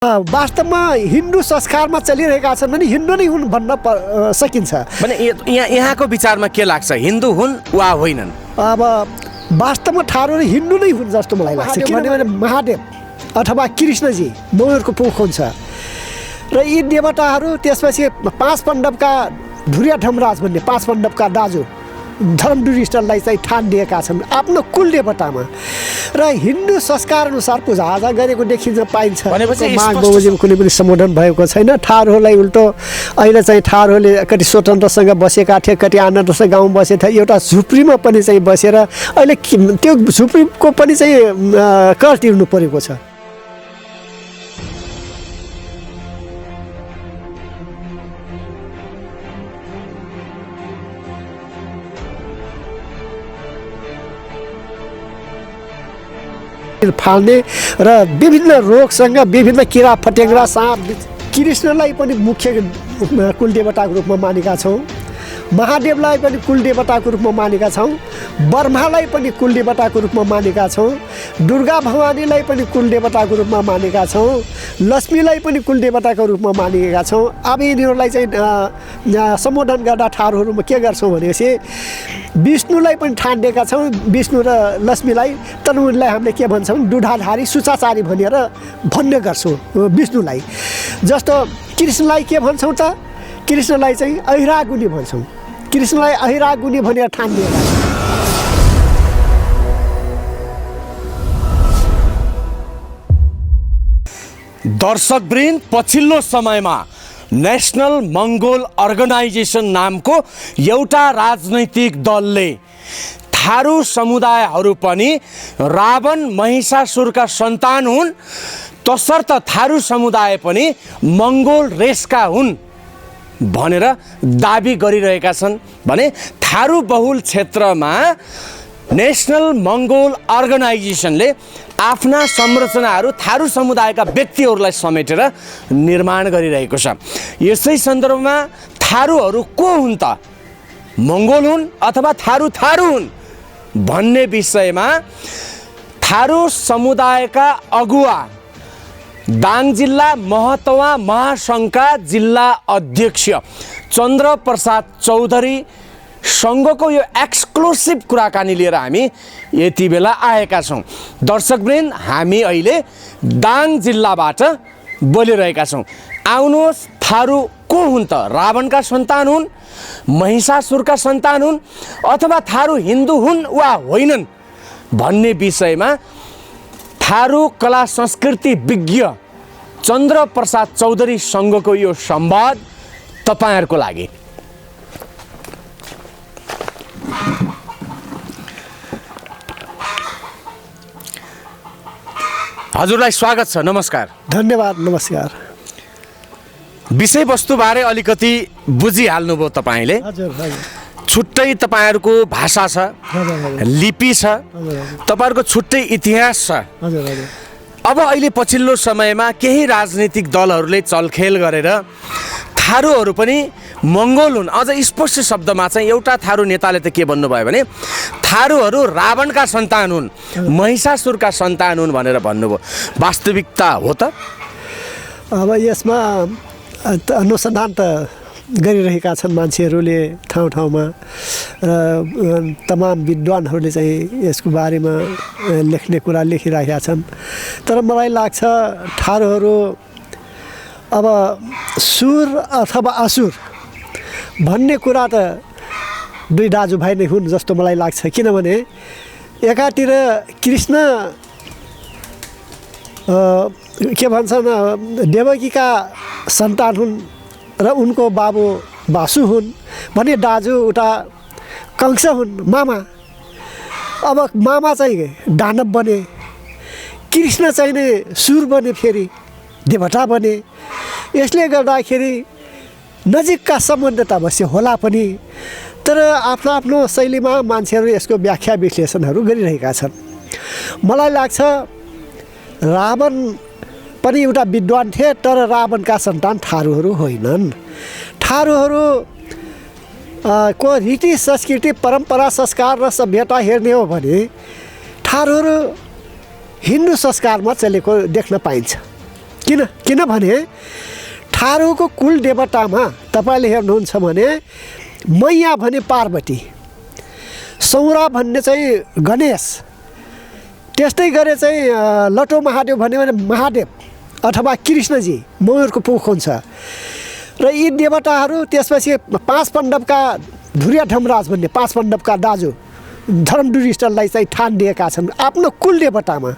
वास्तवमा हिन्दू संस्कारमा चलिरहेका छन् भने हिन्दू नै हुन् भन्न सकिन्छ। भने यहाँको विचारमा के लाग्छ, हिन्दू हुन् वा होइनन्? अब वास्तवमा थारूहरू हिन्दू नै हुन् जस्तो मलाई लाग्छ। किनभने महादेव अथवा कृष्णजी उनीहरूको पोख हुन्छ र यी देवताहरू त्यसपछि 5 पाण्डवका धुर्या धमराज भन्ने 5 पाण्डवका दाजु धर्मयुधिष्ठिरलाई चाहिँ ठान दिएका छन् आफ्नो कुल देवतामा र हिन्दू संस्कार अनुसार पूजाआजा गरेको देखिन्छ पाइन्छ। माघ कुनै पनि सम्बोधन भएको छैन। थारूहरूलाई उल्टो अहिले चाहिँ थारूहरूले कति स्वतन्त्रसँग बसेका थिए, कति आनन्दसँग गाउँ बसेका थिए, एउटा झुप्रीमा पनि चाहिँ बसेर अहिले त्यो झुप्रीको पनि चाहिँ कर तिर्नु परेको छ। फाल्ने र विभिन्न रोगसँग विभिन्न किरा फटेङ्ग्रा साँप। कृष्णलाई पनि मुख्य कुलदेवताको रूपमा मानेका छौँ, महादेवलाई पनि कुलदेवताको रूपमा मानेका छौँ, ब्रह्मालाई पनि कुलदेवताको रूपमा मानेका छौँ, दुर्गा भवानीलाई पनि कुलदेवताको रूपमा मानेका छौँ, लक्ष्मीलाई पनि कुलदेवताको रूपमा मानेका छौँ। अब यिनीहरूलाई चाहिँ सम्बोधन गर्दा थारूहरूमा के गर्छौँ भनेपछि विष्णुलाई पनि ठानिदिएका छौँ, विष्णु र लक्ष्मीलाई। तर उनलाई हामीले के भन्छौँ, दुधाधारी सुचाचारी भनेर भन्ने गर्छौँ विष्णुलाई। जस्तो कृष्णलाई के भन्छौँ त, कृष्णलाई चाहिँ अहिरागुनी भन्छौँ, कृष्णलाई अहिरागुनी भनेर ठानिदिएका छौँ। दर्शकवृन्द, पछिल्लो समयमा नेशनल मङ्गोल अर्गनाइजेसन नामको एउटा राजनैतिक दलले थारू समुदायहरू पनि रावण महिषासुरका सन्तान हुन्, तसर्थ थारू समुदाय पनि मङ्गोल रेसका हुन् भनेर दाबी गरिरहेका छन्। भने थारू बहुल क्षेत्रमा नेशनल मङ्गोल अर्गनाइजेसनले आफ्ना संरचनाहरू थारू समुदायका व्यक्तिहरूलाई समेटेर निर्माण गरिरहेको छ। यसै सन्दर्भमा थारूहरू को हुन् त, मङ्गोल हुन् अथवा थारू हुन् भन्ने विषयमा थारू समुदायका अगुवा दाङ जिल्ला महतवा महासङ्घका जिल्ला अध्यक्ष चन्द्र प्रसाद चौधरीसँगको यो एक्सक्लुसिभ कुराकानी लिएर हामी यति बेला आएका छौँ। दर्शकवृन्द, हामी अहिले दाङ जिल्लाबाट बोलिरहेका छौँ। आउनुहोस्, थारू को हुन् त, रावणका सन्तान हुन्, महिषासुरका सन्तान हुन् अथवा थारू हिन्दू हुन् वा होइनन् भन्ने विषयमा थारू कला संस्कृति विज्ञ चन्द्र प्रसाद चौधरीसँगको यो संवाद तपाईहरुको लागि। हजुरलाई स्वागत छ, नमस्कार। धन्यवाद, नमस्कार। विषयवस्तुबारे अलिकति बुझिहाल्नुभयो तपाईले। हजुर हजुर। छुट्टै तपाईहरुको भाषा छ, लिपि छ, तपाईहरुको छुट्टै इतिहास छ। हजुर हजुर। अब अहिले पछिल्लो समयमा केही राजनीतिक दलहरूले चलखेल गरेर थारूहरू पनि मङ्गोल हुन्, अझ स्पष्ट शब्दमा चाहिँ एउटा थारू नेताले त के भन्नुभयो भने थारूहरू रावणका सन्तान हुन्, महिषासुरका सन्तान हुन् भनेर भन्नुभयो। वास्तविकता हो त? अब यसमा अनुसन्धान त गरिरहेका छन् मान्छेहरूले ठाउँ ठाउँमा, र तमाम विद्वानहरूले चाहिँ यसको बारेमा लेख्ने कुरा लेखिरहेका छन्। तर मलाई लाग्छ थारूहरू अब सुर अथवा असुर भन्ने कुरा त दुई दाजुभाइ नै हुन् जस्तो मलाई लाग्छ। किनभने एकातिर कृष्ण के भन्छन्, देवकीका सन्तान हुन् र उनको बाबु वासु हुन् भने दाजु उता कंस हुन्, मामा। अब मामा चाहिँ दानव बने, कृष्ण चाहिँ नै सुर बने, फेरि देवता बने। यसले गर्दाखेरि नजिकका सम्बन्ध त अवश्य होला पनि, तर आफ्नो आफ्नो शैलीमा मान्छेहरू यसको व्याख्या विश्लेषणहरू गरिरहेका छन्। मलाई लाग्छ रावण पनि एउटा विद्वान थिए, तर रावणका सन्तान थारूहरू होइनन्। थारूहरू को रीति संस्कृति परम्परा संस्कार र सभ्यता हेर्ने हो भने थारूहरू हिन्दू संस्कारमा चलेको देख्न पाइन्छ। किनभने थारूको कुल देवतामा तपाईँले हेर्नुहुन्छ भने मैया भने पार्वती, सौरा भन्ने चाहिँ गणेश, त्यस्तै गरे चाहिँ लटो महादेव भन्यो भने महादेव अथवा कृष्णजी मयूरको पुख हुन्छ। र यी देवताहरू त्यसपछि 5 पाण्डवका धुर्या धमराज भन्ने 5 पाण्डवका दाजु धर्मयुधिष्ठिरलाई चाहिँ ठान दिएका छन् आफ्नो कुल देवतामा।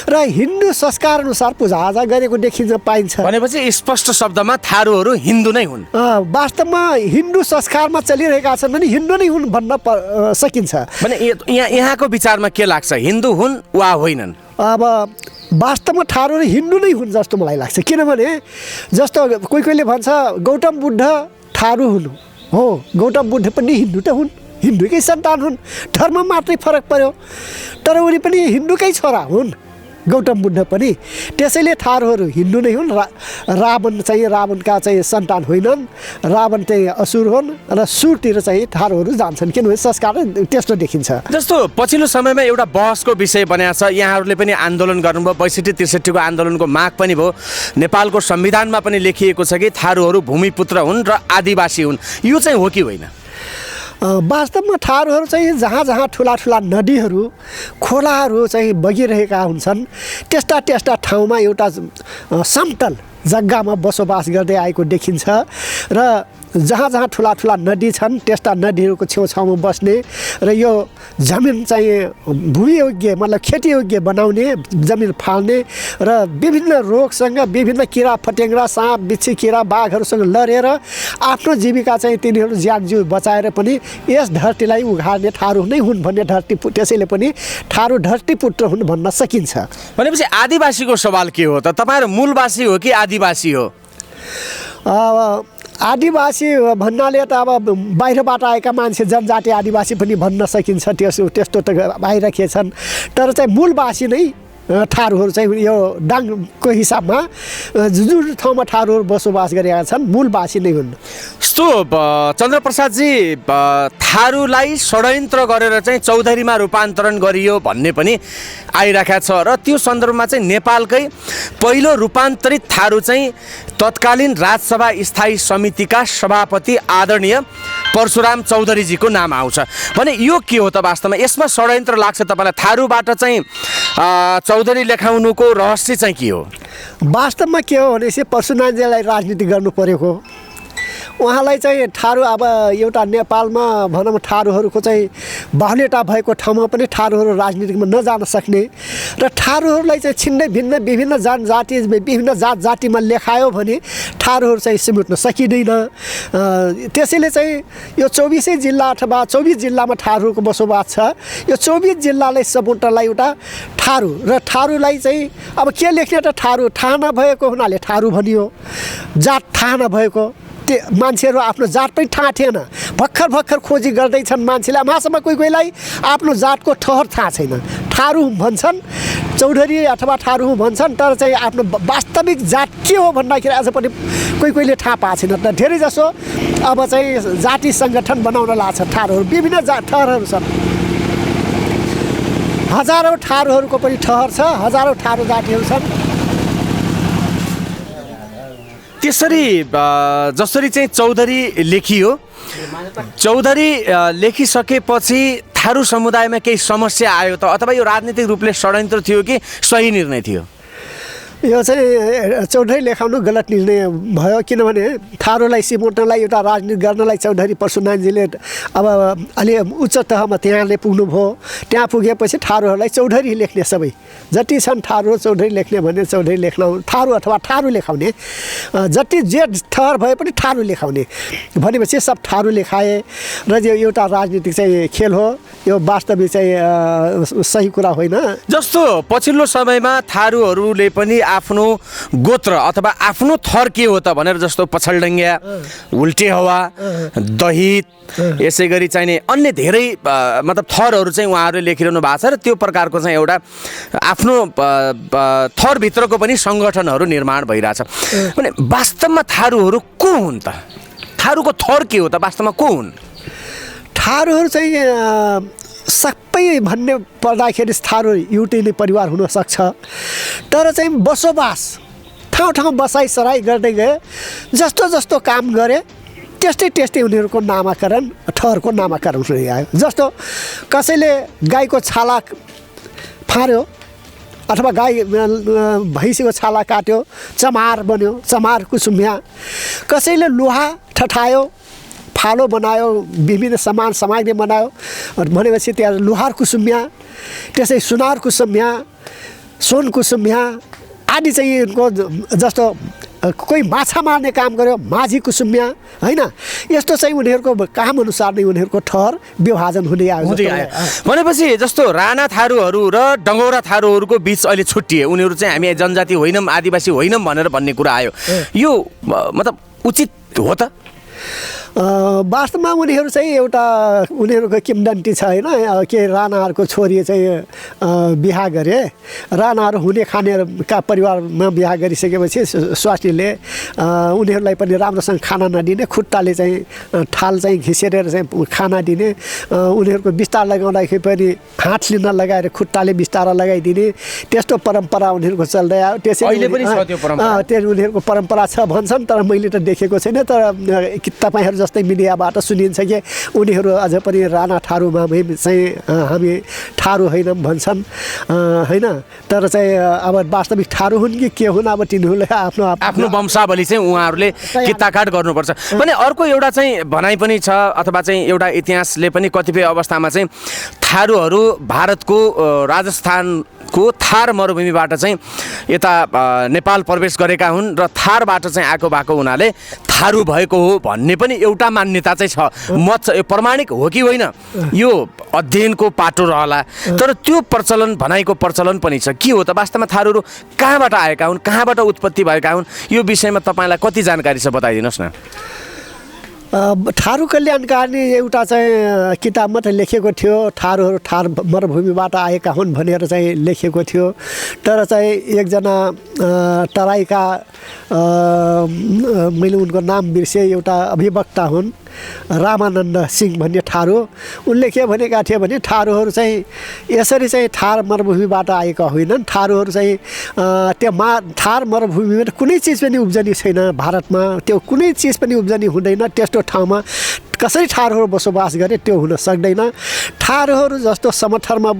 र हिन्दू संस्कार अनुसार पूजाआजा गरेको देखिन्छ पाइन्छ। भनेपछि स्पष्ट शब्दमा थारूहरू हिन्दू नै हुन्। वास्तवमा हिन्दू संस्कारमा चलिरहेका छन् भने हिन्दू नै हुन् भन्न सकिन्छ। भने यहाँको विचारमा के लाग्छ, हिन्दू हुन् वा होइनन्? अब वास्तवमा थारूहरू हिन्दू नै हुन् जस्तो मलाई लाग्छ। किनभने जस्तो कोही भन्छ गौतम बुद्ध थारू हुन्, हो गौतम बुद्ध पनि हिन्दू त हुन्, हिन्दूकै सन्तान हुन्, धर्म मात्रै फरक पर्यो, तर उनी पनि हिन्दूकै छोरा हुन् गौतम बुद्ध पनि। त्यसैले थारूहरू हिन्दू नै हुन्। रावण चाहिँ रावणका चाहिँ सन्तान होइनन्, रावण चाहिँ असुर हुन् र सुरतिर चाहिँ थारूहरू जान्छन्, किनभने संस्कार त्यस्तो देखिन्छ। जस्तो पछिल्लो समयमा एउटा बहसको विषय बनेको छ, यहाँहरूले पनि आन्दोलन गर्नुभयो, 62-63 को आन्दोलनको माग पनि भयो, नेपालको संविधानमा पनि लेखिएको छ कि थारूहरू भूमिपुत्र हुन् र आदिवासी हुन्, यो चाहिँ हो कि होइन? वास्तवमा थारूहरू चाहिँ जहाँ जहाँ ठुला ठुला नदीहरू खोलाहरू चाहिँ बगिरहेका हुन्छन् त्यस्ता ठाउँमा एउटा समतल जग्गामा बसोबास गर्दै आएको देखिन्छ। र जहाँ जहाँ ठुला ठुला नदी छन् त्यस्ता नदीहरूको छेउछाउमा बस्ने र यो जमिन चाहिँ भूमियोग्य मतलब खेतीयोग्य बनाउने, जमिन फाल्ने र विभिन्न रोगसँग विभिन्न किरा फटेङ्ग्रा साँप बिच्छी किरा बाघहरूसँग लडेर आफ्नो जीविका चाहिँ तिनीहरू ज्यानजीव बचाएर पनि यस धरतीलाई उघार्ने थारू नै हुन् भन्ने त्यसैले पनि थारू धरतीपुत्र हुन् भन्न सकिन्छ। भनेपछि आदिवासीको सवाल के हो त? तपाईँहरू मूलवासी हो कि आदिवासी हो? आदिवासी भन्नाले त अब बाहिरबाट आएका मान्छे जनजाति आदिवासी पनि भन्न सकिन्छ, त्यस्तो त बाहिर के छन्, तर चाहिँ मूलवासी नै थारूहरू चाहिँ यो डाङको हिसाबमा जुन ठाउँमा थारूहरू बसोबास गरेका छन् मूलवासी नै हुन्। यस्तो चन्द्रप्रसादजी, थारूलाई षड्यन्त्र गरेर चाहिँ चौधरीमा रूपान्तरण गरियो भन्ने पनि आइरहेको छ र त्यो सन्दर्भमा चाहिँ नेपालकै पहिलो रूपान्तरित थारू चाहिँ तत्कालीन राजसभा स्थायी समितिका सभापति आदरणीय परशुराम चौधरीजीको नाम आउँछ। भने यो के हो त वास्तवमा? यसमा षड्यन्त्र लाग्छ तपाईँलाई? थारूबाट चाहिँ चौधरी लेखाउनुको रहस्य चाहिँ के हो? वास्तवमा के हो भनेपछि परशुरामजीलाई राजनीति गर्नु परेको, उहाँलाई चाहिँ थारू अब एउटा नेपालमा भनौँ थारूहरूको चाहिँ बाहुल्यता भएको ठाउँमा पनि थारूहरू राजनीतिमा नजान सक्ने र थारूहरूलाई चाहिँ छिन्नै भिन्न विभिन्न जनजाति विभिन्न जात जातिमा लेखायो भने थारूहरू चाहिँ सिमेट्न सकिँदैन। त्यसैले चाहिँ यो 24 जिल्ला अथवा 24 जिल्लामा थारूहरूको बसोबास छ। यो 24 जिल्लालाई समेट्नलाई एउटा थारू र थारूलाई चाहिँ अब के लेख्ने त थारू थाहा नभएको हुनाले थारू भनियो, जात थाहा नभएको मान्छेहरू आफ्नो जात पनि थाहा थिएन, भर्खर खोजी गर्दैछन् मान्छेले, मासम्म कोहीलाई आफ्नो जातको ठहर थाहा छैन, थारू भन्छन् चौधरी अथवा थारू भन्छन्, तर चाहिँ आफ्नो वास्तविक जात के हो भन्दाखेरि आज पनि कोहीले थाहा पाएको छैन। त धेरै जसो अब चाहिँ जाति सङ्गठन बनाउन लाग्छ थारूहरू, विभिन्न ठहरहरू छन्, हजारौँ थारूहरूको पनि ठहर छ, हजारौँ थारू जातिहरू छन्। त्यसरी जसरी चाहिँ चौधरी लेखियो, चौधरी लेखिसकेपछि थारू समुदायमा केही समस्या आयो त, अथवा यो राजनीतिक रूपले षड्यन्त्र थियो कि सही निर्णय थियो? यो चाहिँ चौधरी लेखाउनु गलत निर्णय भयो। किनभने थारूलाई सिमोट्नलाई एउटा राजनीति गर्नलाई चौधरी परशुरामजीले अब अलि उच्च तहमा त्यहाँले पुग्नुभयो। त्यहाँ पुगेपछि थारूहरूलाई चौधरी लेख्ने सबै जति छन् थारू चौधरी लेख्ने भने चौधरी लेख्न थारू अथवा थारू लेखाउने, जति जे थर भए पनि थारू लेखाउने भनेपछि सब थारू लेखाए र यो एउटा राजनीतिक चाहिँ खेल हो, यो वास्तविक चाहिँ सही कुरा होइन। जस्तो पछिल्लो समयमा थारूहरूले पनि आफ्नो गोत्र अथवा आफ्नो थर के हो त भनेर जस्तो पछलडङ्ग्या, उल्टे हावा, दहित, यसै गरी चाहिने अन्य धेरै मतलब थरहरू चाहिँ उहाँहरूले लेखिरहनु भएको छ र त्यो प्रकारको चाहिँ एउटा आफ्नो थरभित्रको पनि सङ्गठनहरू निर्माण भइरहेछ। भने वास्तवमा थारूहरू को हुन् त? थारूको थर के हो त? वास्तवमा को हुन् थारूहरू? चाहिँ सबै भन्ने पर्दाखेरि थारू एउटै नै परिवार हुनसक्छ, तर चाहिँ बसोबास ठाउँ ठाउँ बसाइसराई गर्दै गए। जस्तो जस्तो काम गरे त्यस्तै उनीहरूको नामाकरण ठहरको नामाकरण हुँदै आयो। जस्तो कसैले गाईको छाला फाँड्यो अथवा गाई भैँसीको छाला काट्यो, चमार बन्यो, चमार कुसुम्या। कसैले लोहा ठठायो, फालो बनायो, विभिन्न सामग्री बनायो भनेपछि त्यहाँ लोहार कुसुम्या, त्यसै सुनार कुसुम्या, सोन कुसुम्या आदि चाहिँ उनको जस्तो कोही माछा मार्ने काम गर्यो माझी कुसुम्या हैन। यस्तो चाहिँ उनीहरूको काम अनुसार नै उनीहरूको ठहर विभाजन हुँदै आयो। भनेपछि जस्तो राणा थारूहरू र डङ्गौरा थारूहरूको बिच अहिले छुट्टिए, उनीहरू चाहिँ हामी जनजाति होइनौँ, आदिवासी होइनौँ भनेर भन्ने कुरा आयो। यो मतलब उचित हो त? वास्तवमा उनीहरू चाहिँ एउटा उनीहरूको किंवदन्ती छ होइन, के राणाहरूको छोरी चाहिँ बिहा गरे, राणाहरू हुने खानेका परिवारमा बिहा गरिसकेपछि स्वास्नीले उनीहरूलाई पनि राम्रोसँग खाना नदिने, खुट्टाले चाहिँ थाल चाहिँ घिसेरेर चाहिँ खाना दिने, उनीहरूको बिस्तार लगाउँदाखेरि पनि हात लिन लगाएर खुट्टाले बिस्तारा लगाइदिने, त्यस्तो परम्परा उनीहरूको चल्दै आयो। त्यसैले पनि त्यो उनीहरूको परम्परा छ भन्छन्, तर मैले त देखेको छैन। तर तपाईँहरू जस्तै मिडियाबाट सुनिन्छ कि उनीहरू अझ पनि राणा थारूमा चाहिँ हामी थारू होइनौँ भन्छन् होइन। तर चाहिँ अब वास्तविक थारू हुन् कि के हुन्, अब तिनीहरूले आफ्नो वंशावली चाहिँ उहाँहरूले किताकाट गर्नुपर्छ भने अर्को एउटा चाहिँ भनाइ पनि छ, अथवा चाहिँ एउटा इतिहासले पनि कतिपय अवस्थामा चाहिँ थारूहरू भारतको राजस्थानको थार मरुभूमिबाट चाहिँ यता नेपाल प्रवेश गरेका हुन् र थारबाट चाहिँ आएको भएको हुनाले थारू भएको हो भन्ने पनि एउटा मान्यता चाहिँ छ। मत छ, यो प्रमाणिक हो कि होइन यो अध्ययनको पाटो रहला। तर त्यो प्रचलन भनाइको प्रचलन पनि छ। के हो त वास्तवमा थारूहरू कहाँबाट आएका हुन्, कहाँबाट उत्पत्ति भएका हुन्, यो विषयमा तपाईँलाई कति जानकारी छ बताइदिनुहोस् न। थारू कल्याणकारी एउटा चाहिँ किताब मात्रै लेखेको थियो, थारूहरू थार मरुभूमिबाट आएका हुन् भनेर चाहिँ लेखेको थियो। तर चाहिँ एकजना तराईका मैले उनको नाम बिर्सेँ, एउटा अभिवक्ता हुन् रामानन्द सिंह भन्ने थारू, उनले के भनेका थिए भने थारूहरू चाहिँ यसरी चाहिँ थार मरुभूमिबाट आएका होइनन्। थारूहरू चाहिँ थार मरुभूमिमा कुनै चिज पनि उब्जनी छैन भारतमा, त्यो कुनै चिज पनि उब्जनी हुँदैन। त्यस्तो ठाउँमा कसरी थारूहरू बसोबास गरे त्यो हुन सक्दैन। थारूहरू जस्तो समथरमा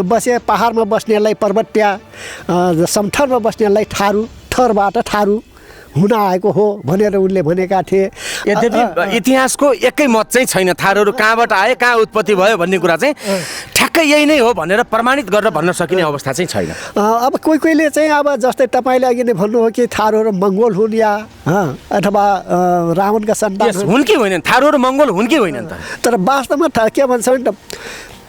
बसे पहाडमा बस्नेलाई पर्वत्या, समथरमा बस्नेलाई थारू, थरबाट थारू हुन आएको हो भनेर उनले भनेका थिए। यद्यपि इतिहासको एकै मत चाहिँ छैन, थारूहरू कहाँबाट आए, कहाँ उत्पत्ति भयो भन्ने कुरा चाहिँ ठ्याक्कै यही नै हो भनेर प्रमाणित गरेर भन्न सकिने अवस्था चाहिँ छैन। अब कोहीले चाहिँ अब जस्तै तपाईँले अघि नै भन्नुभयो कि थारूहरू मङ्गोल हुन् या अथवा रावणका सन्तान हुन् कि होइनन्, थारूहरू मङ्गोल हुन् कि होइनन् त? तर वास्तवमा के भन्छ भने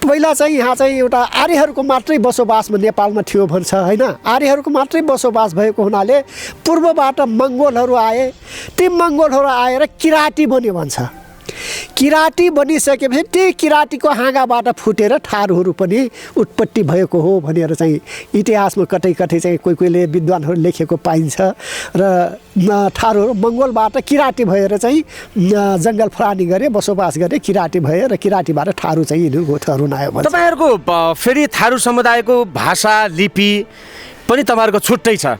पहिला चाहिँ यहाँ चाहिँ एउटा आर्यहरूको मात्रै बसोबास नेपालमा थियो भन्छ होइन। आर्यहरूको मात्रै बसोबास भएको हुनाले पूर्वबाट मङ्गोलहरू आए, ती मङ्गोलहरू आएर किराँती बन्यो भन्छ। किराँती बनिसकेपछि त्यही किराँतीको हाँगाबाट फुटेर थारूहरू पनि उत्पत्ति भएको हो भनेर चाहिँ इतिहासमा कतै चाहिँ कोहीले विद्वानहरू लेखेको पाइन्छ। र थारूहरू मङ्गोलबाट किराँती भएर चाहिँ जङ्गल फरानी गरे, बसोबास गरे, किराँती भए र किराँतीबाट थारू चाहिँ यिनीहरूको ठहरुन आयो भन्छ। तपाईँहरूको फेरि थारू समुदायको भाषा लिपि पनि तपाईँहरूको छुट्टै छ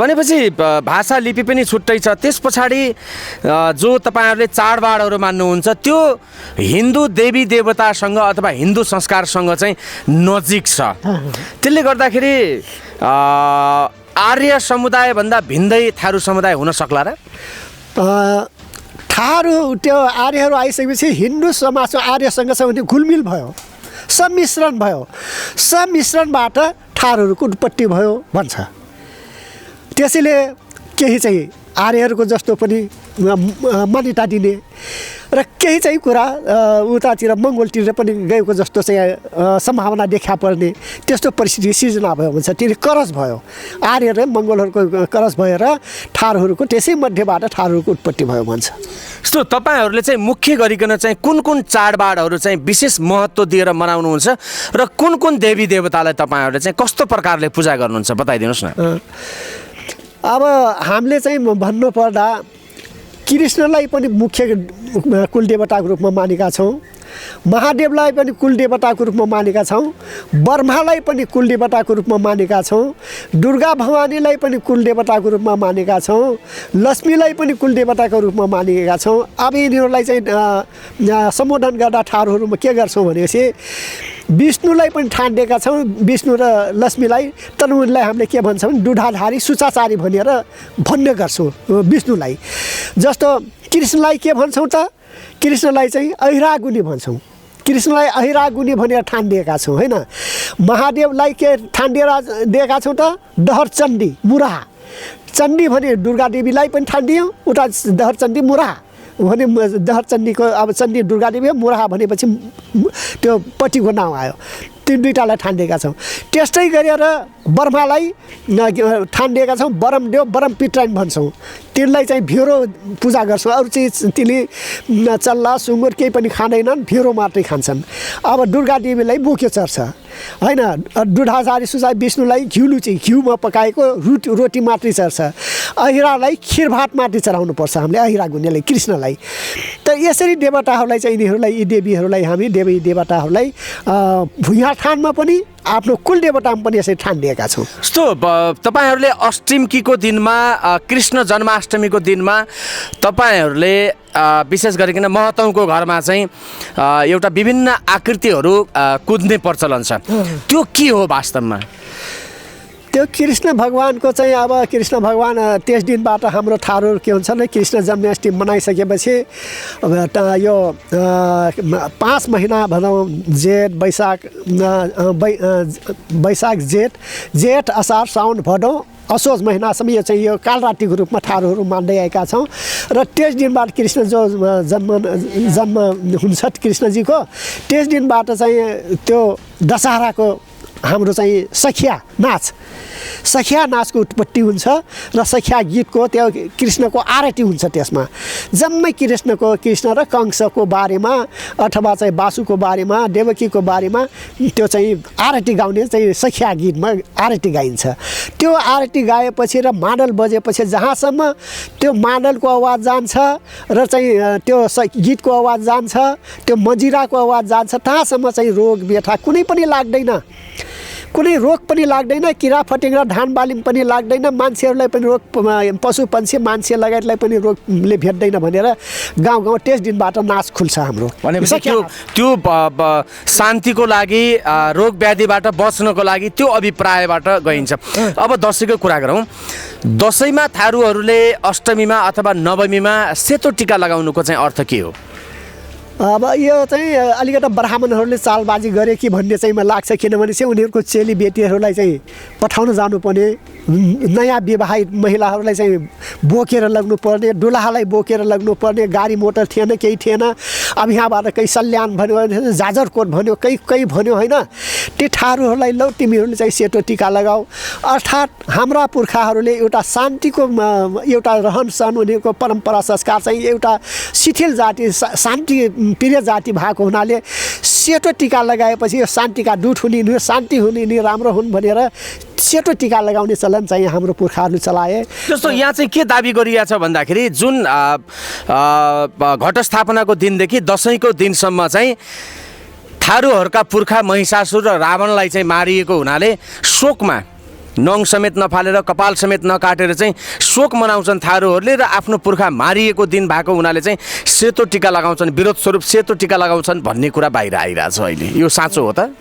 भनेपछि भाषा लिपि पनि छुट्टै छ। त्यस पछाडि जो तपाईँहरूले चाडबाडहरू मान्नुहुन्छ त्यो हिन्दू देवी देवतासँग अथवा हिन्दू संस्कारसँग चाहिँ नजिक छ। त्यसले गर्दाखेरि आर्य समुदायभन्दा भिन्दै थारू समुदाय हुन सक्ला र? थारू त्यो आर्यहरू आइसकेपछि हिन्दू समाज आर्यसँग चाहिँ घुलमिल भयो, सम्मिश्रण भयो, सम्मिश्रणबाट थारूहरूको उत्पत्ति भयो भन्छ। त्यसैले केही चाहिँ आर्यहरूको जस्तो पनि मान्यता दिने र केही चाहिँ कुरा उतातिर मङ्गोलतिर पनि गएको जस्तो चाहिँ सम्भावना देखा पर्ने त्यस्तो परिस्थिति सिर्जना भयो भन्छ। त्यसले करज भयो, आर्य र मङ्गोलहरूको करज भएर थारूहरूको त्यसै मध्येबाट थारूहरूको उत्पत्ति भयो भन्छ। यस्तो तपाईँहरूले चाहिँ मुख्य गरिकन चाहिँ कुन कुन चाडबाडहरू चाहिँ विशेष महत्त्व दिएर मनाउनुहुन्छ र कुन कुन देवी देवतालाई तपाईँहरूले चाहिँ कस्तो प्रकारले पूजा गर्नुहुन्छ बताइदिनुहोस् न। अब हामीले चाहिँ भन्नुपर्दा कृष्णलाई पनि मुख्य कुलदेवताको रूपमा मानेका छौँ महादेवलाई पनि कुलदेवताको रूपमा मानेका छौँ, ब्रह्मालाई पनि कुलदेवताको रूपमा मानेका छौँ, दुर्गा भवानीलाई पनि कुलदेवताको रूपमा मानेका छौँ, लक्ष्मीलाई पनि कुलदेवताको रूपमा मानेका छौँ। अब यिनीहरूलाई चाहिँ सम्बोधन गर्दा थारूहरूमा के गर्छौँ भनेपछि विष्णुलाई पनि ठानिदिएका छौँ, विष्णु र लक्ष्मीलाई। तर उनलाई हामीले के भन्छौँ भने दुधाधारी सुचाचारी भनेर भन्ने गर्छौँ विष्णुलाई। जस्तो कृष्णलाई के भन्छौँ त? कृष्णलाई चाहिँ अहिरागुनी भन्छौँ, कृष्णलाई अहिरागुनी भनेर ठानिदिएका छौँ होइन। महादेवलाई के ठानिदिएर दिएका छौँ त? दहरचण्डी मुराहा। चण्डी भने दुर्गा देवीलाई पनि ठानिदियौँ, उता दहरचण्डी मुराहा भने दहरचण्डीको अब चण्डी दुर्गा देवी हो, मुराहा भनेपछि त्यो पट्टिको नाउँ आयो। त्यो दुईटालाई ठानिदिएका छौँ। त्यस्तै गरेर ब्रह्मालाई ठानिदिएका छौँ ब्रह्मदेव ब्रह्मपित्राइन भन्छौँ। तिनलाई चाहिँ भेरो पूजा गर्छौँ, अरू चाहिँ तिनले चल्ला सुँगुर केही पनि खाँदैनन्, भेरो मात्रै खान्छन्। अब दुर्गा देवीलाई बोके चर्छ होइन। दुधाचारी सुचारी विष्णुलाई घिउमा पकाएको रोटी मात्रै चर्छ। अहिरालाई खिरभात मात्रै चढाउनुपर्छ हामीले अहिरागुनीलाई, कृष्णलाई। त यसरी देवताहरूलाई चाहिँ यिनीहरूलाई यी देवीहरूलाई हामी देवी देवताहरूलाई भुइँया ठानमा पनि आफ्नो कुलदेवतामा पनि यसरी ठानिदिएका छौँ। जस्तो तपाईँहरूले अष्टमीको दिनमा कृष्ण जन्माष्टमीको दिनमा तपाईँहरूले विशेष गरिकन महतौको घरमा चाहिँ एउटा विभिन्न आकृतिहरू कुद्ने प्रचलन छ, त्यो के हो वास्तवमा? त्यो कृष्ण भगवानको चाहिँ अब कृष्ण भगवान त्यस दिनबाट हाम्रो थारूहरू के हुन्छ भने कृष्ण जन्माष्टमी मनाइसकेपछि यो 5 महिना भनौँ जेठ वैशाख जेठ असार साउन भदौ असोज महिनासम्म यो चाहिँ यो कालरात्रिको रूपमा थारूहरू मान्दै आएका छौँ। र त्यस दिनबाट कृष्ण जो जन्म हुन्छ कृष्णजीको, त्यस दिनबाट चाहिँ त्यो दशहराको हाम्रो चाहिँ सखिया नाचको उत्पत्ति हुन्छ र सखिया गीतको त्यो कृष्णको आरती हुन्छ। त्यसमा जम्मै कृष्ण र कंसको बारेमा अथवा चाहिँ वासुको बारेमा देवकीको बारेमा त्यो चाहिँ आरती गाउने चाहिँ सखिया गीतमा आरती गाइन्छ। त्यो आरती गाएपछि र मादल बजेपछि जहाँसम्म त्यो मादलको आवाज जान्छ र चाहिँ त्यो गीतको आवाज जान्छ, त्यो मजिराको आवाज जान्छ, तहाँसम्म चाहिँ रोग व्यथा कुनै पनि लाग्दैन, कुनै रोग पनि लाग्दैन, किरा फटेङ्ग्रा धान बाली पनि लाग्दैन, मान्छेहरूलाई पनि रोग, पशु पक्षी मान्छे लगायतलाई पनि रोगले भेट्दैन भनेर गाउँ त्यस दिनबाट नाच खुल्छ हाम्रो। भनेपछि त्यो शान्तिको लागि रोग व्याधिबाट बच्नको लागि त्यो अभिप्रायबाट गइन्छ। अब दसैँको कुरा गरौँ। दसैँमा थारूहरूले अष्टमीमा अथवा नवमीमा सेतो टिका लगाउनुको चाहिँ अर्थ के हो? अब यो चाहिँ अलिकति ब्राह्मणहरूले चालबाजी गरे कि भन्ने चाहिँ मलाई लाग्छ, किनभने चाहिँ उनीहरूको चेली बेटीहरूलाई चाहिँ पठाउन जानुपर्ने, नयाँ विवाहित महिलाहरूलाई चाहिँ बोकेर लग्नुपर्ने, दुलहालाई बोकेर लग्नुपर्ने, गाडी मोटर थिएन, केही थिएन। अब यहाँबाट कहीँ सल्यान भन्यो, जाजरकोट भन्यो, कहीँ भन्यो होइन। ती थारूहरूलाई लौ तिमीहरूले चाहिँ सेतो टिका लगाऊ। अर्थात् हाम्रा पुर्खाहरूले एउटा शान्तिको एउटा रहन सहन, उनीहरूको परम्परा संस्कार चाहिँ एउटा शिथिल जाति शान्ति प्रिय जाति भएको हुनाले सेतो टिका लगाएपछि यो शान्तिका दूत हुने, नि शान्ति हुने, नि राम्रो हुन् भनेर सेतो टिका लगाउने चलन चाहिँ हाम्रो पुर्खाहरूले चलाए। जस्तो यहाँ चाहिँ के दाबी गरिएको छ भन्दाखेरि जुन घटस्थापनाको दिनदेखि दसैँको दिनसम्म चाहिँ थारूहरूका पुर्खा महिषासुर र रावणलाई चाहिँ मारिएको हुनाले शोकमा नङ समेत नफालेर कपाल समेत नकाटेर चाहिँ शोक मनाउँछन् थारूहरूले र आफ्नो पुर्खा मारिएको दिन भएको हुनाले चाहिँ सेतो टिका लगाउँछन्, विरोध स्वरूप सेतो टिका लगाउँछन् भन्ने कुरा बाहिर आइरहेछ अहिले। यो साँचो हो त?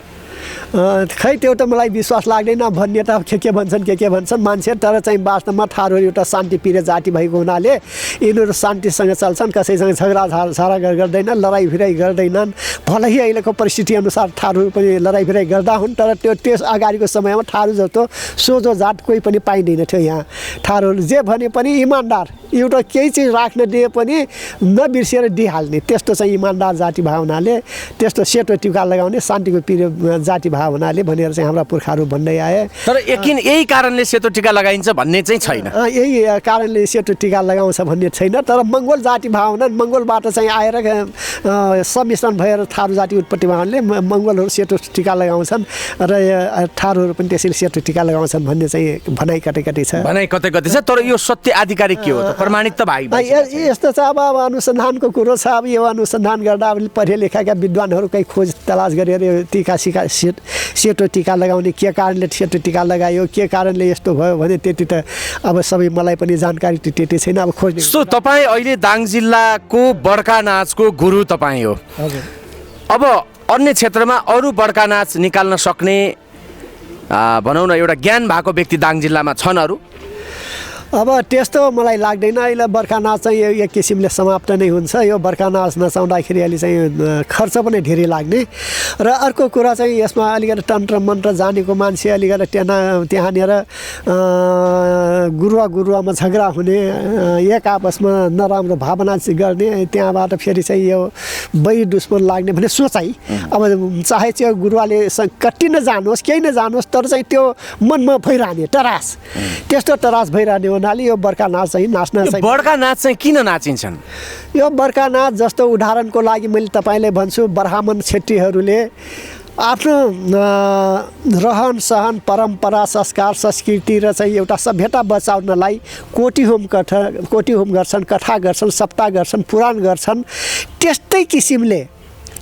खै त्यो त मलाई विश्वास लाग्दैन। भन्ने त के भन्छन् मान्छे, तर चाहिँ वास्तवमा थारूहरू एउटा शान्तिप्रिय जाति भएको हुनाले यिनीहरू शान्तिसँग चल्छन्, कसैसँग झगडा झारा गर्दैन, लडाइँ भिराइ गर्दैनन्। भलै अहिलेको परिस्थिति अनुसार थारूहरू पनि लडाइँ भिराइ गर्दा हुन्, तर त्यस अगाडिको समयमा थारू जस्तो सोझो जात कोही पनि पाइँदैन थियो। यहाँ थारूहरू जे भने पनि इमान्दार, एउटा केही चिज राख्न दिए पनि नबिर्सिएर दिइहाल्ने, त्यस्तो चाहिँ इमान्दार जाति भएको हुनाले त्यस्तो सेतो टिका लगाउने शान्तिको प्रिय जाति जाति भाव हुनाले भनेर चाहिँ हाम्रा पुर्खाहरू भन्दै आए। तर यही कारणले सेतो टिका लगाइन्छ भन्ने चाहिँ छैन। यही कारणले सेतो टिका लगाउँछ भन्ने छैन। तर मङ्गोल जाति भाव हुनाले मङ्गोलबाट चाहिँ आएर सम्मिश्रण भएर थारू जाति उत्पत्ति भएकाले मङ्गोलहरू सेतो टिका लगाउँछन् र थारूहरू पनि त्यसरी सेतो टिका लगाउँछन् भन्ने चाहिँ भनाइ कतै कतै छ। भनाइ कतै कतै छ। तर यो सत्य आधिकारिक के हो त? प्रमाणित त यस्तो छ। अब अनुसन्धानको कुरो छ। अब यो अनुसन्धान गर्दा अब पढे लेखेका विद्वानहरूकै खोज तलास गरेर टिका सिका सेतो टिका लगाउने के कारणले सेतो टिका लगायो, के कारणले यस्तो भयो भने त्यति त अब सबै मलाई पनि जानकारी त्यति छैन। अब खोज्ने। सो तपाईँ अहिले दाङ जिल्लाको बड्का नाचको गुरु तपाईँ हो। हजुर। अब अन्य क्षेत्रमा अरू बड्का नाच निकाल्न सक्ने भनौँ न एउटा ज्ञान भएको व्यक्ति दाङ जिल्लामा छन् अरू? अब त्यस्तो मलाई लाग्दैन। अहिले बर्खा नाच चाहिँ एक किसिमले समाप्त नै हुन्छ। यो बर्खा नाच नचाउँदाखेरि अहिले चाहिँ खर्च पनि धेरै लाग्ने र अर्को कुरा चाहिँ यसमा अलिकति तन्त्र मन्त्र जानेको मान्छे अलिकति त्यहाँनिर गुरुवामा झगडा हुने, एक आपसमा नराम्रो भावना गर्ने, त्यहाँबाट फेरि चाहिँ यो बै दुश्मन लाग्ने भन्ने सोचाइ। अब चाहे चाहिँ गुरुवाले कति नजानुहोस् केही नजानुहोस् तर चाहिँ त्यो मनमा भइरहने तरास, त्यस्तो तरास भइरहने हुनाले यो बर्खा नाच चाहिँ नाच्न चाहिँ। बड्का नाच चाहिँ किन नाचिन्छन्? यो बर्खा नाच जस्तो उदाहरणको लागि मैले तपाईँलाई भन्छु, ब्राह्मण क्षेत्रीहरूले आफ्नो रहन सहन परम्परा संस्कार संस्कृति र चाहिँ एउटा सभ्यता बचाउनलाई कोटी होम गर्छन्, कथा गर्छन्, सप्ताह गर्छन्, पुराण गर्छन्। त्यस्तै किसिमले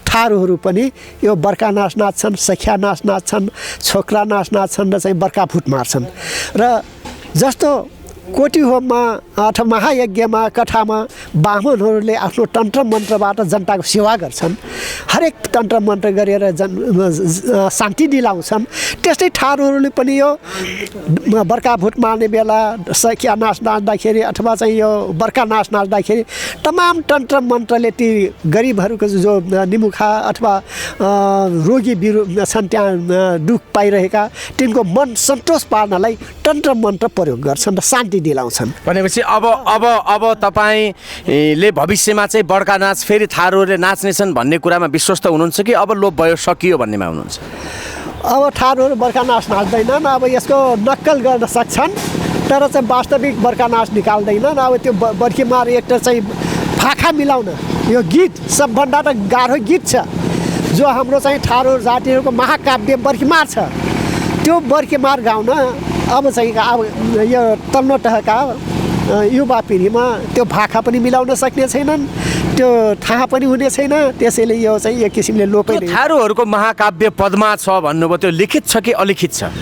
थारूहरू पनि यो बर्खा नाच नाच्छन्, सखिया नाच नाच्छन्, छोक्रा नाच नाच्छन् र चाहिँ बर्खा फुट मार्छन्। र जस्तो कोटी होममा अथवा महायज्ञमा कथामा ब्राह्मणहरूले आफ्नो तन्त्र मन्त्रबाट जनताको सेवा गर्छन्, हरेक तन्त्र मन्त्र गरेर शान्ति दिलाउँछन्। त्यस्तै थारूहरूले पनि यो बर्खा भुट मार्ने बेला सखिया नाच नाच्दाखेरि अथवा चाहिँ यो बर्खा नाच नाच्दाखेरि तमाम तन्त्र मन्त्रले ती गरिबहरूको जो निमुखा अथवा रोगी छन् त्यहाँ दुख पाइरहेका तिनको मन सन्तोष पार्नलाई तन्त्र मन्त्र प्रयोग गर्छन् र शान्ति दिलाउँछन्। भनेपछि अब तपाईँले भविष्यमा चाहिँ बड्का नाच फेरि थारूहरूले नाच्नेछन् भन्ने कुरामा विश्वस्त हुनुहुन्छ कि अब लोप भयो सकियो भन्नेमा हुनुहुन्छ? अब थारूहरू बर्खा नाच नाच्दैनन्। अब यसको नक्कल गर्न सक्छन् तर चाहिँ वास्तविक बर्खा नाच निकाल्दैनन्। अब त्यो बर्खीमार एक चाहिँ भाखा मिलाउन यो गीत सबभन्दा त गाह्रो गीत छ जो हाम्रो चाहिँ थारू जातिहरूको महाकाव्य बर्खीमार छ। त्यो बर्खीमार गाउन अब चाहिँ अब यो तल्लो तहका युवा पिँढीमा त्यो भाखा पनि मिलाउन सक्ने छैनन्, त्यो थाहा पनि हुने छैन। त्यसैले यो चाहिँ एक किसिमले लोपै नै। थारूहरूको महाकाव्य पद्मा छ भन्नुभयो, त्यो लिखित छ कि अलिखित छ?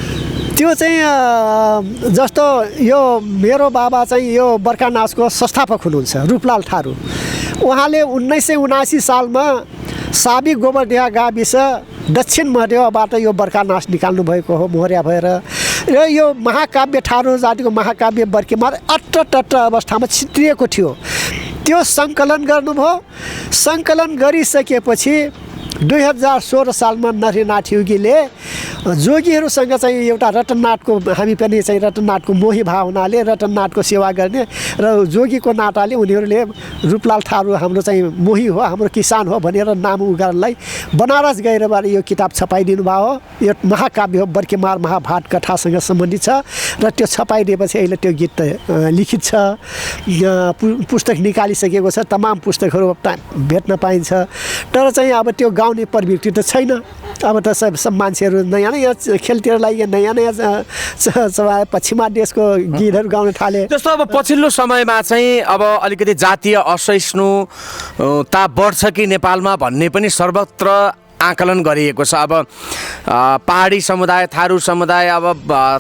त्यो चाहिँ जस्तो यो मेरो बाबा चाहिँ यो बर्खा नाचको संस्थापक हुनुहुन्छ रूपलाल थारू। उहाँले 1979 सालमा साबी गोबरडिहा गाविस दक्षिण मध्यबाट यो बर्खा नाच निकाल्नु भएको हो मोहरिया भएर। र यो महाकाव्य थारू जातिको महाकाव्य बर्खीमार अट्ट अवस्थामा छित्रिएको थियो। त्यो सङ्कलन गर्नुभयो। सङ्कलन गरिसकेपछि 2016 सालमा नरनाथ योगीले जोगीहरूसँग चाहिँ एउटा रतननाथको, हामी पनि चाहिँ रतननाथको मोही भाव हुनाले रतननाथको सेवा गर्ने र जोगीको नाताले उनीहरूले रूपलाल थारू हाम्रो चाहिँ मोही हो, हाम्रो किसान हो भनेर नाम उगारलाई बनारस गएर यो किताब छपाइदिनु भयो हो। यो महाकाव्य हो, बर्खीमार महाभारत कथासँग सम्बन्धित छ र त्यो छपाइदिएपछि अहिले त्यो गीत लिखित छ, पुस्तक निकालिसकेको छ, तमाम पुस्तकहरू भेट्न पाइन्छ। तर चाहिँ अब त्यो गाउने प्रवृत्ति त छैन। अब त सब मान्छेहरू नयाँ नयाँ खेलतिर लागि नयाँ पश्चिमा देशको गीतहरू गाउन थाले। जस्तो अब पछिल्लो समयमा चाहिँ अब अलिकति जातीय असहिष्णुता बढ्छ कि नेपालमा भन्ने पनि सर्वत्र आकलन गरिएको छ। अब पहाडी समुदाय, थारू समुदाय, अब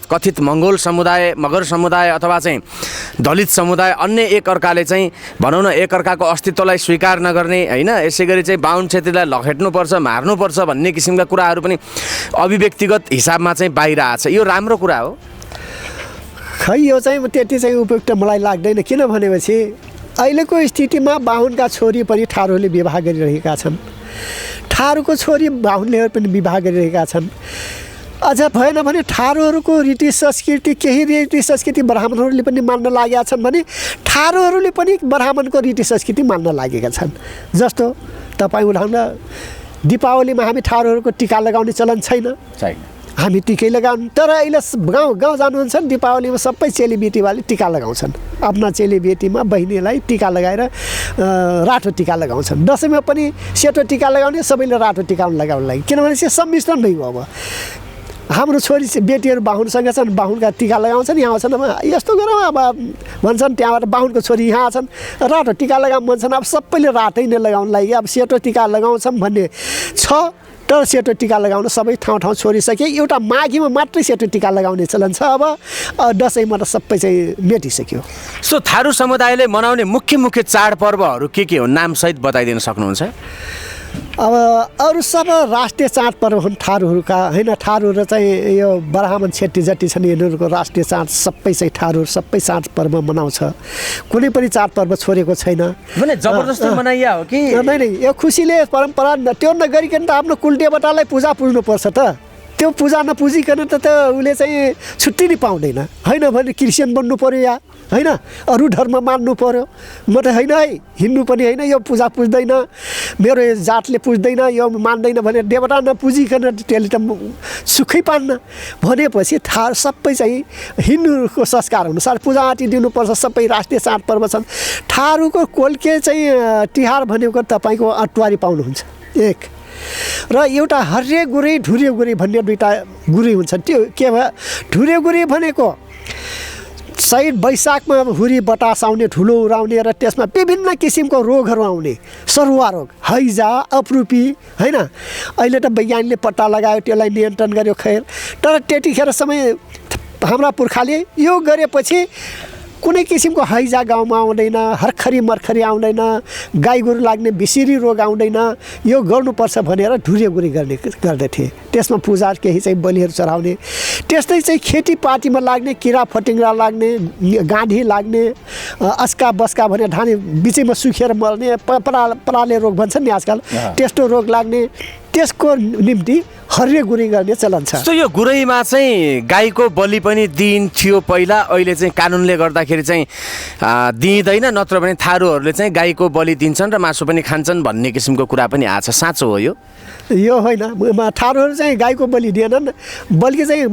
कथित मङ्गोल समुदाय, मगर समुदाय अथवा चाहिँ दलित समुदाय अन्य एकअर्काले चाहिँ भनौँ न एकअर्काको अस्तित्वलाई स्वीकार नगर्ने होइन, यसै गरी चाहिँ बाहुन क्षेत्रीलाई लखेट्नुपर्छ मार्नुपर्छ भन्ने किसिमका कुराहरू पनि अभिव्यक्तिगत हिसाबमा चाहिँ बाहिर आएको छ। यो राम्रो कुरा हो? खै यो चाहिँ त्यति चाहिँ उपयुक्त मलाई लाग्दैन। किन भनेपछि अहिलेको स्थितिमा बाहुनका छोरी पनि थारूहरूले विवाह गरिरहेका छन्, थारूको छोरी बाहुनले पनि विवाह गरिरहेका छन्। अझ भएन भने थारूहरूको रीति संस्कृति, केही रीति संस्कृति ब्राह्मणहरूले पनि मान्न लागेका छन् भने थारूहरूले पनि ब्राह्मणको रीति संस्कृति मान्न लागेका छन्। जस्तो तपाईँ उदाहरण दीपावलीमा हामी थारूहरूको टिका लगाउने चलन छैन, हामी टिकै लगाउनु। तर अहिले गाउँ जानुहुन्छ नि, दीपावलीमा सबै चेलीबेटीवाले टिका लगाउँछन्, आफ्ना चेलीबेटीमा बहिनीलाई टिका लगाएर रातो टिका लगाउँछन्। दसैँमा पनि सेतो टिका लगाउने, सबैले रातो टिका लगाउनु लागि, किनभने चाहिँ सम्मिश्रण भइगयो। अब हाम्रो छोरी बेटीहरू बाहुनसँग छन्, बाहुनका टिका लगाउँछन्, यहाँ आउँछन्, अब यस्तो गरौँ अब भन्छन्, त्यहाँबाट बाहुनको छोरी यहाँ छन्, रातो टिका लगाउँ भन्छन्। अब सबैले रातै नै लगाउनु लागि, अब सेतो टिका लगाउँछौँ भन्ने छ, तर सेतो टिका लगाउन सबै ठाउँ छोडिसके। एउटा माघीमा मात्रै सेतो टिका लगाउने चलन छ। अब दसैँमा त सबै चाहिँ मेटिसक्यो। सो थारू समुदायले मनाउने मुख्य चाडपर्वहरू के हुन्, नामसहित बताइदिन सक्नुहुन्छ? अब अरू सब राष्ट्रिय चाडपर्व हुन् थारूहरूका, होइन? थारूहरू चाहिँ यो ब्राह्मण छेत्री जति छन् यिनीहरूको राष्ट्रिय चाड सबै चाहिँ थारूहरू सबै चाडपर्व मनाउँछ, कुनै पनि चाडपर्व छोडेको छैन। भने जबरजस्ती मनाइया हो कि? नै, यो खुसीले परम्परा त्यो नगरिकन त आफ्नो कुलदेवतालाई पूजा पुज्नुपर्छ त। त्यो पूजा नपुजिकन त उसले चाहिँ छुट्टी नै पाउँदैन, होइन? भने क्रिस्चियन बन्नु पऱ्यो या होइन, अरू धर्म मान्नु पऱ्यो। म त होइन है, हिन्दू पनि होइन, यो पूजा पुज्दैन, मेरो जातले पुज्दैन, यो मान्दैन भने देवता नपुजिकन त्यसले त सुखै पान्न। भनेपछि सबै चाहिँ हिन्दूको संस्कार अनुसार पूजा आँटी दिनुपर्छ। सबै राष्ट्रिय चाडपर्व छन्। थारूको कोल्के चाहिँ तिहार भनेको तपाईँको अटुवारी पाउनुहुन्छ एक, र एउटा हर्रे गुरे ढुरे गुरे भन्ने दुईवटा गुरे हुन्छन्। त्यो के भयो, ढुरे गुरे भनेको सायद वैशाखमा हुरी बतास आउने, ठुलो उराउने, र त्यसमा विभिन्न किसिमको रोगहरू आउने, सरुवा रोग, हैजा, अपरूपी, होइन? अहिले त वैज्ञानिकले पत्ता लगायो, त्यसलाई नियन्त्रण गर्यो। खैर, तर त्यतिखेर समय हाम्रा पुर्खाले यो गरेपछि कुनै किसिमको हैजा गाउँमा आउँदैन, हर्खरी मर्खरी आउँदैन, गाई गोरु लाग्ने बिसिरी रोग आउँदैन। यो गर्नुपर्छ भनेर ढुरेगुरी गर्दथे। त्यसमा पूजा केही चाहिँ बलिहरू चढाउने। त्यस्तै चाहिँ खेतीपातीमा लाग्ने किरा फटिङ्ग्रा लाग्ने, गाँधी लाग्ने, अस्का बस्का भने धान बिचैमा सुखेर मर्ने, पराले रोग भन्छन् नि आजकल, त्यस्तो रोग लाग्ने, त्यसको निम्ति हर्रे गुरी गर्ने चलन छ। जस्तो यो गुरैमा चाहिँ गाईको बलि पनि दिइन्थ्यो पहिला, अहिले चाहिँ कानुनले गर्दाखेरि चाहिँ दिइँदैन, नत्र भने थारूहरूले चाहिँ गाईको बलि दिन्छन् र मासु पनि खान्छन् भन्ने किसिमको कुरा पनि आछ। साँचो हो यो? यो होइन, थारूहरू चाहिँ गाईको बलि दिएनन्, बल्कि चाहिँ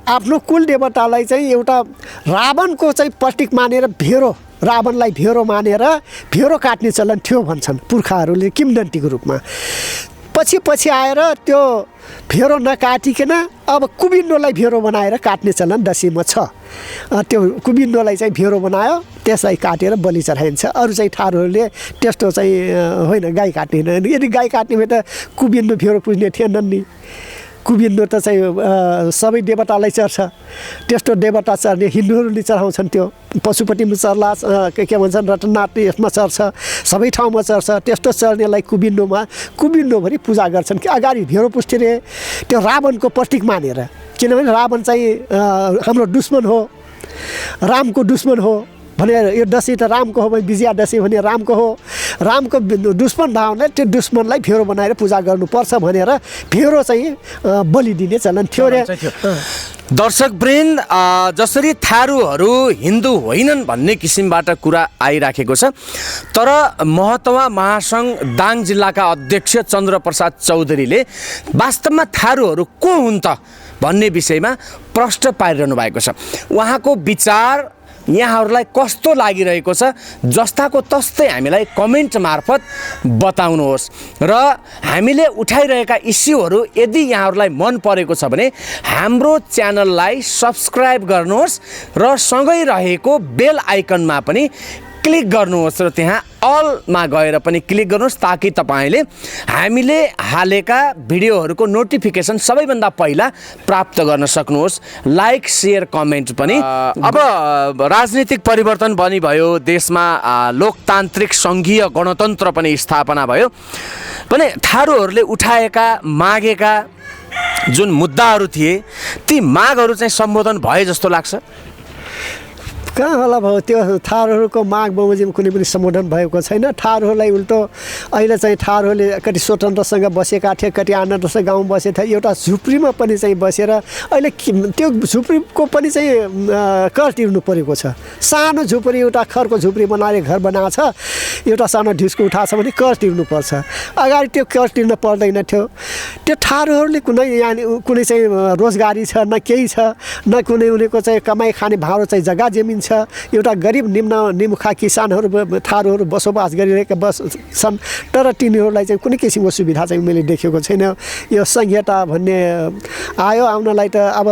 आफ्नो कुल देवतालाई चाहिँ एउटा रावणको चाहिँ प्रतीक मानेर रावणलाई भेरो मानेर भेरो काट्ने चलन थियो भन्छन् पुर्खाहरूले किंवदन्तीको रूपमा। पछि आएर त्यो भेरो नकाटिकन अब कुबिन्डोलाई भेरो बनाएर काट्ने चलन दसैँमा छ। त्यो कुबिन्डोलाई चाहिँ भेरो बनायो, त्यसलाई काटेर बलि चढाइन्छ। अरू चाहिँ थारूहरूले त्यस्तो चाहिँ होइन, गाई काट्ने। यदि गाई काट्ने भए त कुबिन्डो भेरो पुज्ने थिएनन् नि। कुबिन्डो त चाहिँ सबै देवतालाई चढ्छ, त्यस्तो देवता चढ्ने हिन्दूहरूले चढाउँछन्। त्यो पशुपतिमा चढ्ला, के भन्छन् रटनाथ यसमा चढ्छ, सबै ठाउँमा चढ्छ। त्यस्तो चढ्नेलाई कुबिन्डोभरि पूजा गर्छन् कि अगाडि भेरो पुज्थे रे, त्यो रावणको प्रतीक मानेर। किनभने रावण चाहिँ हाम्रो दुश्मन हो, रामको दुश्मन हो भनेर यो दसैँ त रामको हो भने विजया दसैँ भने रामको हो। रामको दुश्मन भावनाले त्यो दुश्मनलाई भेरो बनाएर पूजा गर्नुपर्छ भनेर भेरो चाहिँ बलि दिने चलन थियो रे। दर्शकवृन्द, जसरी थारूहरू हिन्दू होइनन् भन्ने किसिमबाट कुरा आइराखेको छ, तर महतवा महासङ्घ दाङ जिल्लाका अध्यक्ष चन्द्रप्रसाद चौधरीले वास्तवमा थारूहरू को हुन् त भन्ने विषयमा प्रश्न पारिरहनु भएको छ। उहाँको विचार यहाँहरूलाई कस्तो लागिरहेको छ, जस्ताको तस्तै हामीलाई कमेन्ट मार्फत बताउनुहोस्। र हामीले उठाइरहेका इस्युहरू यदि यहाँहरूलाई मन परेको छ भने हाम्रो च्यानललाई सब्सक्राइब गर्नुहोस् र सँगै रहेको बेल आइकनमा पनि क्लिक गर्नुहोस् र त्यहाँ अलमा गएर पनि क्लिक गर्नुहोस्, ताकि तपाईँले हामीले हालेका भिडियोहरूको नोटिफिकेसन सबैभन्दा पहिला प्राप्त गर्न सक्नुहोस्। लाइक, सेयर, कमेन्ट पनि। अब राजनीतिक परिवर्तन पनि भयो, देशमा लोकतान्त्रिक सङ्घीय गणतन्त्र पनि स्थापना भयो भने थारूहरूले उठाएका मागेका जुन मुद्दाहरू थिए ती मागहरू चाहिँ सम्बोधन भए जस्तो लाग्छ? कहाँ होला भयो त्यो थारूहरूको माग बमोजिम कुनै पनि सम्बोधन भएको छैन। थारूहरूलाई उल्टो अहिले चाहिँ थारूहरूले कति स्वतन्त्रसँग बसेका थिए, कति आनन्दसँग गाउँ बसेका थिए, एउटा झुप्रीमा पनि चाहिँ बसेर अहिले त्यो झुप्रीको पनि चाहिँ कर तिर्नु परेको छ। सानो झुपडी एउटा खरको झुपडी बनाएर घर बनाएको छ, एउटा सानो ढिस्को उठाएको छ भने कर तिर्नुपर्छ। अगाडि त्यो कर तिर्न पर्दैन थियो। त्यो थारूहरूले कुनै चाहिँ रोजगारी छ न केही छ, न कुनै उनीहरूको चाहिँ कमाइ खाने भाँडो चाहिँ जग्गा जमिन छ। एउटा गरिब निमुखा किसानहरू थारूहरू बसोबास गरिरहेका छन्, तर तिनीहरूलाई चाहिँ कुनै किसिमको सुविधा चाहिँ मैले देखेको छैन। यो संहिता भन्ने आउनलाई त अब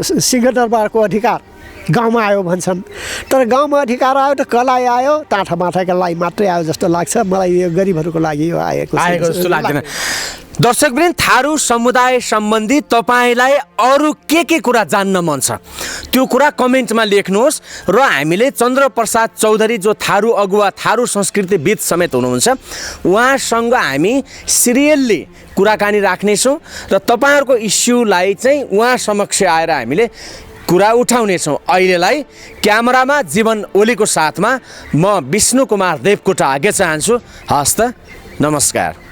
सिंहदरबारको अधिकार गाउँमा आयो भन्छन्, तर गाउँमा अधिकार आयो त कसलाई आयो? टाठामाठाका लागि मात्रै आयो जस्तो लाग्छ मलाई। यो गरिबहरूको लागि यो आएको जस्तो लाग्दैन। दर्शकवृन्द, थारू समुदाय सम्बन्धी तपाईँलाई अरू के कुरा जान्न मन छ त्यो कुरा कमेन्टमा लेख्नुहोस् र हामीले चन्द्रप्रसाद चौधरी जो थारू अगुवा, थारू संस्कृतिविद समेत हुनुहुन्छ, उहाँसँग हामी सिरियल्ली कुराकानी राख्नेछौँ र तपाईँहरूको इस्युलाई चाहिँ उहाँ समक्ष आएर हामीले कुरा उठाउनेछौँ। अहिलेलाई क्यामेरामा जीवन ओलीको साथमा म विष्णु कुमार देवकोटा आगे चाहन्छु। हस्त, नमस्कार।